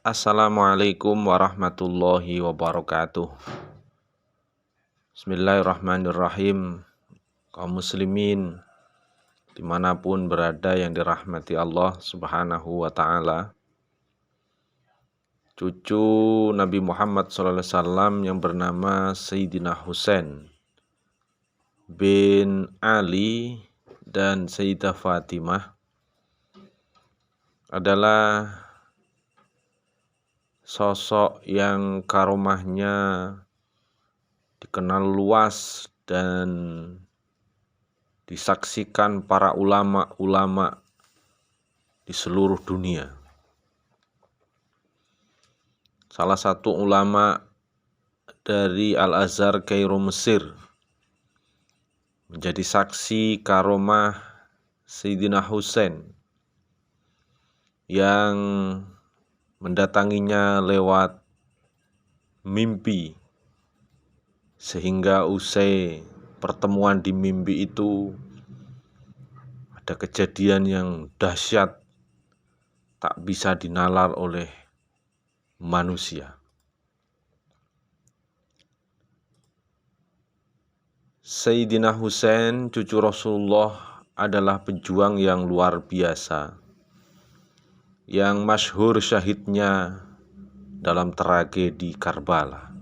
Assalamualaikum warahmatullahi wabarakatuh. Bismillahirrahmanirrahim. Kaum muslimin dimanapun berada yang dirahmati Allah subhanahu wa ta'ala, cucu Nabi Muhammad SAW yang bernama Sayyidina Husain bin Ali dan Sayyidah Fatimah adalah sosok yang karomahnya dikenal luas dan disaksikan para ulama-ulama di seluruh dunia. Salah satu ulama dari Al-Azhar Kairo Mesir menjadi saksi karomah Sayyidina Husain yang mendatanginya lewat mimpi, sehingga usai pertemuan di mimpi itu ada kejadian yang dahsyat tak bisa dinalar oleh manusia. Sayyidina Husain, cucu Rasulullah, adalah pejuang yang luar biasa, yang masyhur syahidnya dalam tragedi Karbala.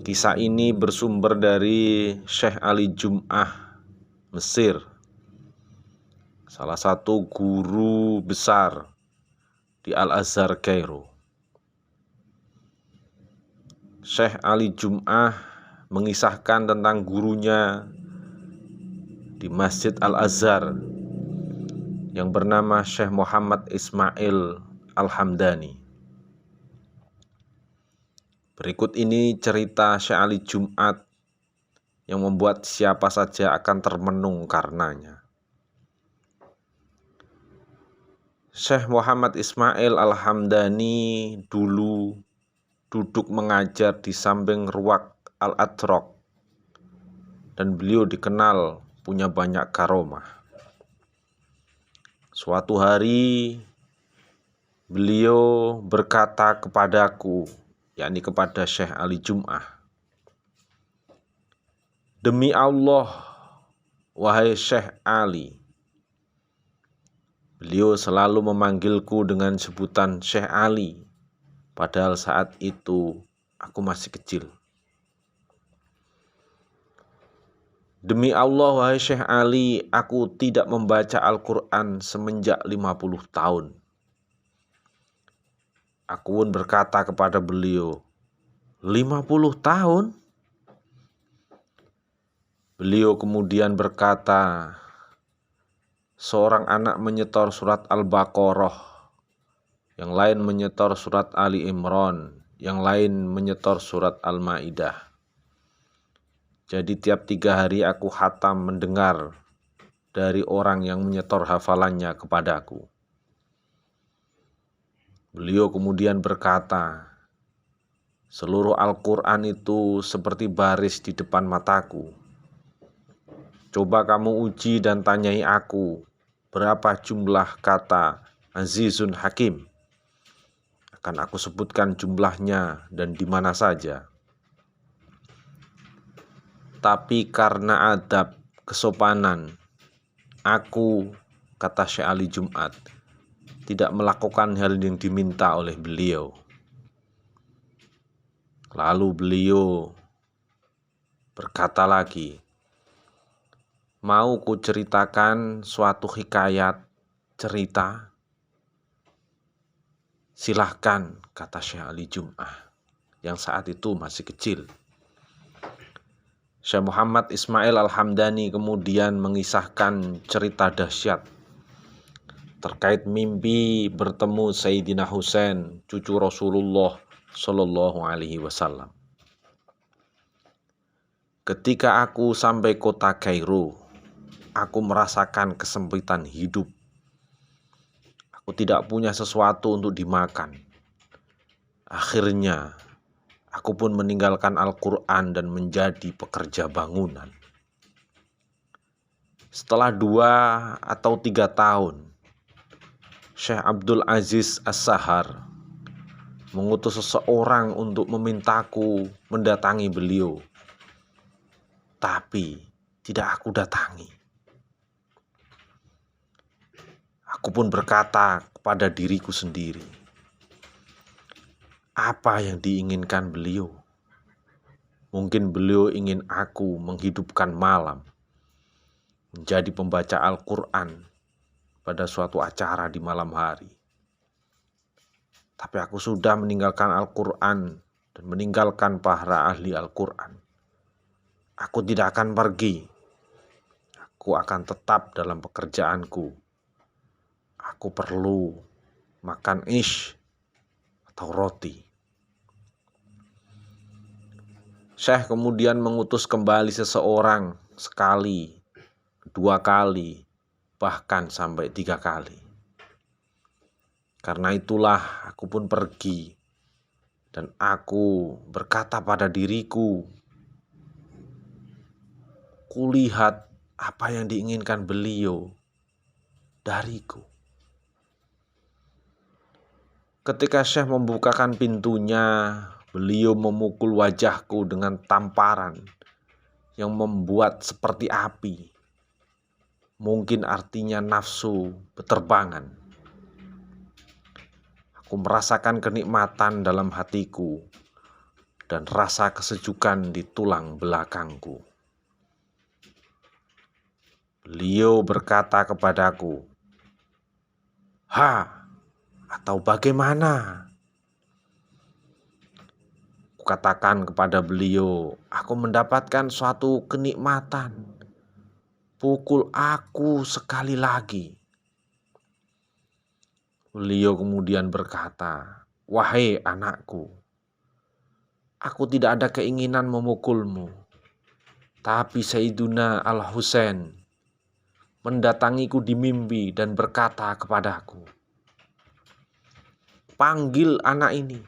Kisah ini bersumber dari Syekh Ali Jum'ah Mesir, salah satu guru besar di Al-Azhar Kairo. Syekh Ali Jum'ah mengisahkan tentang gurunya di Masjid Al-Azhar yang bernama Syekh Muhammad Ismail Al-Hamdani. Berikut ini cerita Syekh Ali Jum'ah yang membuat siapa saja akan termenung karenanya. Syekh Muhammad Ismail Al-Hamdani dulu duduk mengajar di samping Ruwaq Al-Atraq, dan beliau dikenal punya banyak karomah. Suatu hari beliau berkata kepadaku, yakni kepada Syekh Ali Jum'ah, "Demi Allah, wahai Syekh Ali." Beliau selalu memanggilku dengan sebutan Syekh Ali, padahal saat itu aku masih kecil. "Demi Allah, wahai Syekh Ali, aku tidak membaca Al-Quran semenjak 50 tahun. Aku pun berkata kepada beliau, 50 tahun? Beliau kemudian berkata, seorang anak menyetor surat Al-Baqarah, yang lain menyetor surat Ali Imran, yang lain menyetor surat Al-Ma'idah. Jadi tiap 3 hari aku khatam mendengar dari orang yang menyetor hafalannya kepadaku." Beliau kemudian berkata, "Seluruh Al-Quran itu seperti baris di depan mataku. Coba kamu uji dan tanyai aku, berapa jumlah kata Azizun Hakim? Akan aku sebutkan jumlahnya dan di mana saja. Tapi karena adab, kesopanan, aku," kata Syekh Ali Jum'ah, "tidak melakukan hal yang diminta oleh beliau." Lalu beliau berkata lagi, "Mau ku ceritakan suatu hikayat cerita?" "Silahkan," kata Syekh Ali Jum'ah yang saat itu masih kecil. Syekh Muhammad Ismail Al-Hamdani kemudian mengisahkan cerita dahsyat terkait mimpi bertemu Sayyidina Husain, cucu Rasulullah Shallallahu Alaihi Wasallam. "Ketika aku sampai kota Kairo, aku merasakan kesempitan hidup. Aku tidak punya sesuatu untuk dimakan. Akhirnya, aku pun meninggalkan Al-Quran dan menjadi pekerja bangunan. Setelah 2 atau 3 tahun, Syekh Abdul Aziz As-Sahar mengutus seseorang untuk memintaku mendatangi beliau, tapi tidak aku datangi. Aku pun berkata kepada diriku sendiri, apa yang diinginkan beliau? Mungkin beliau ingin aku menghidupkan malam, menjadi pembaca Al-Quran pada suatu acara di malam hari. Tapi aku sudah meninggalkan Al-Quran dan meninggalkan para ahli Al-Quran. Aku tidak akan pergi. Aku akan tetap dalam pekerjaanku. Aku perlu makan ish atau roti. Syekh kemudian mengutus kembali seseorang sekali, 2 kali, bahkan sampai 3 kali. Karena itulah aku pun pergi dan aku berkata pada diriku, kulihat apa yang diinginkan beliau dariku. Ketika Syekh membukakan pintunya, beliau memukul wajahku dengan tamparan yang membuat seperti api. Mungkin artinya nafsu beterbangan. Aku merasakan kenikmatan dalam hatiku dan rasa kesejukan di tulang belakangku. Beliau berkata kepadaku, "Ha, atau bagaimana?" Kukatakan kepada beliau, aku mendapatkan suatu kenikmatan. Pukul aku sekali lagi. Beliau kemudian berkata, "Wahai anakku, aku tidak ada keinginan memukulmu. Tapi Sayyiduna Al-Husain mendatangiku di mimpi dan berkata kepadaku, panggil anak ini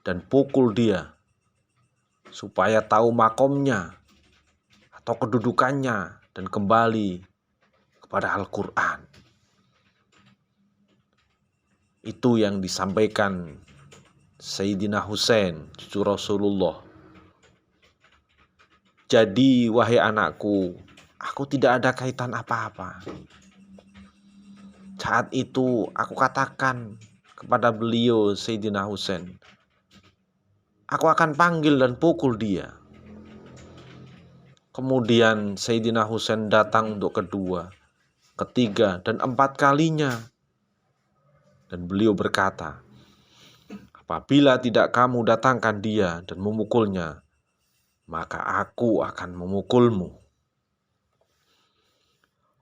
dan pukul dia supaya tahu makomnya atau kedudukannya dan kembali kepada Al-Quran." Itu yang disampaikan Sayyidina Husain, cucu Rasulullah. Jadi wahai anakku, aku tidak ada kaitan apa-apa. Saat itu aku katakan kepada beliau Sayyidina Husain, aku akan panggil dan pukul dia. Kemudian Sayyidina Husain datang untuk kedua, ketiga, dan 4 kalinya. Dan beliau berkata, apabila tidak kamu datangkan dia dan memukulnya, maka aku akan memukulmu.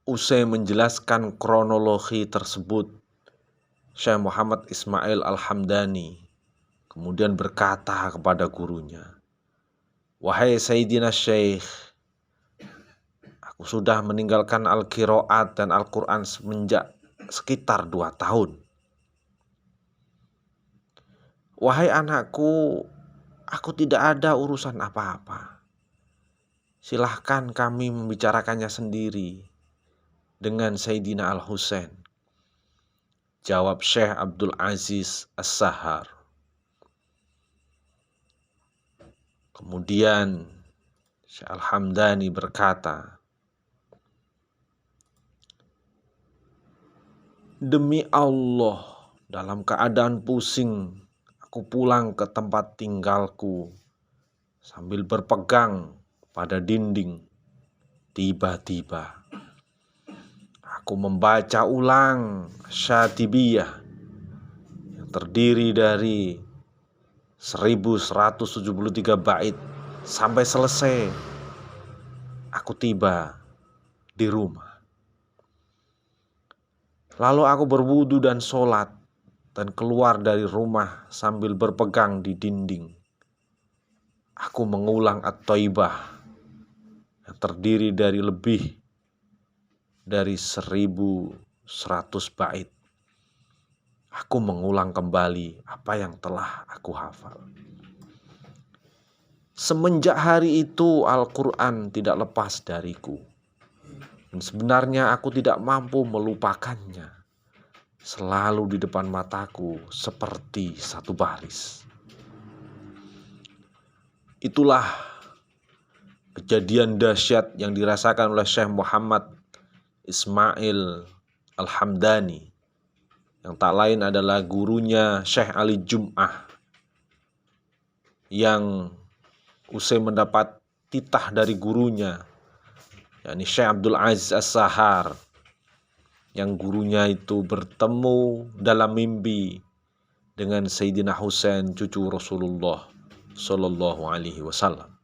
Usai menjelaskan kronologi tersebut, Syekh Muhammad Ismail Al-Hamdani kemudian berkata kepada gurunya, wahai Sayyidina Syekh, aku sudah meninggalkan Al-Qiraat dan Al-Quran semenjak sekitar 2 tahun. Wahai anakku, aku tidak ada urusan apa-apa. Silahkan kami membicarakannya sendiri dengan Sayyidina Al-Husain, jawab Syekh Abdul Aziz As-Sahar. Kemudian Syekh Al-Hamdani berkata, demi Allah, dalam keadaan pusing, aku pulang ke tempat tinggalku sambil berpegang pada dinding. Tiba-tiba aku membaca ulang Syatibiyah yang terdiri dari 1173 bait sampai selesai. Aku tiba di rumah. Lalu aku berwudu dan sholat dan keluar dari rumah sambil berpegang di dinding. Aku mengulang At-Thaibah yang terdiri dari lebih dari 1100 bait. Aku mengulang kembali apa yang telah aku hafal. Semenjak hari itu Al-Quran tidak lepas dariku. Dan sebenarnya aku tidak mampu melupakannya. selalu di depan mataku seperti satu baris. Itulah kejadian dahsyat yang dirasakan oleh Syekh Muhammad Ismail Al-Hamdani, yang tak lain adalah gurunya Syekh Ali Jum'ah, yang usai mendapat titah dari gurunya, yakni Syekh Abdul Aziz As-Sahar, yang gurunya itu bertemu dalam mimpi dengan Sayyidina Husain, cucu Rasulullah Shallallahu Alaihi Wasallam.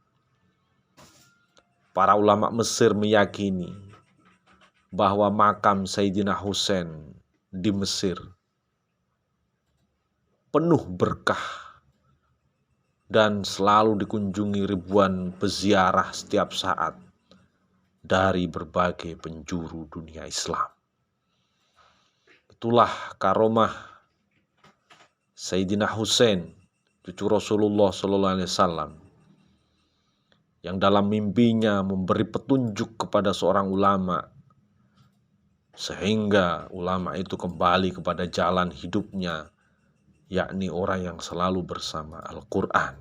Para ulama Mesir meyakini bahwa makam Sayyidina Husain di Mesir penuh berkah dan selalu dikunjungi ribuan peziarah setiap saat dari berbagai penjuru dunia Islam. Itulah karomah Sayyidina Husain, cucu Rasulullah Sallallahu Alaihi Wasallam, yang dalam mimpinya memberi petunjuk kepada seorang ulama, sehingga ulama itu kembali kepada jalan hidupnya, yakni orang yang selalu bersama Al-Quran.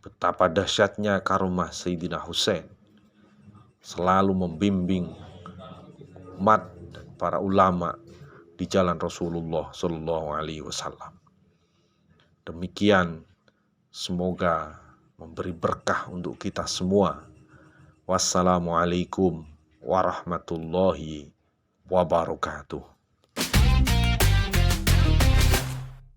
Betapa dahsyatnya karomah Sayyidina Husain, selalu membimbing umat dan para ulama di jalan Rasulullah Shallallahu Alaihi Wasallam. Demikian, semoga memberi berkah untuk kita semua. Wassalamualaikum warahmatullahi wabarakatuh.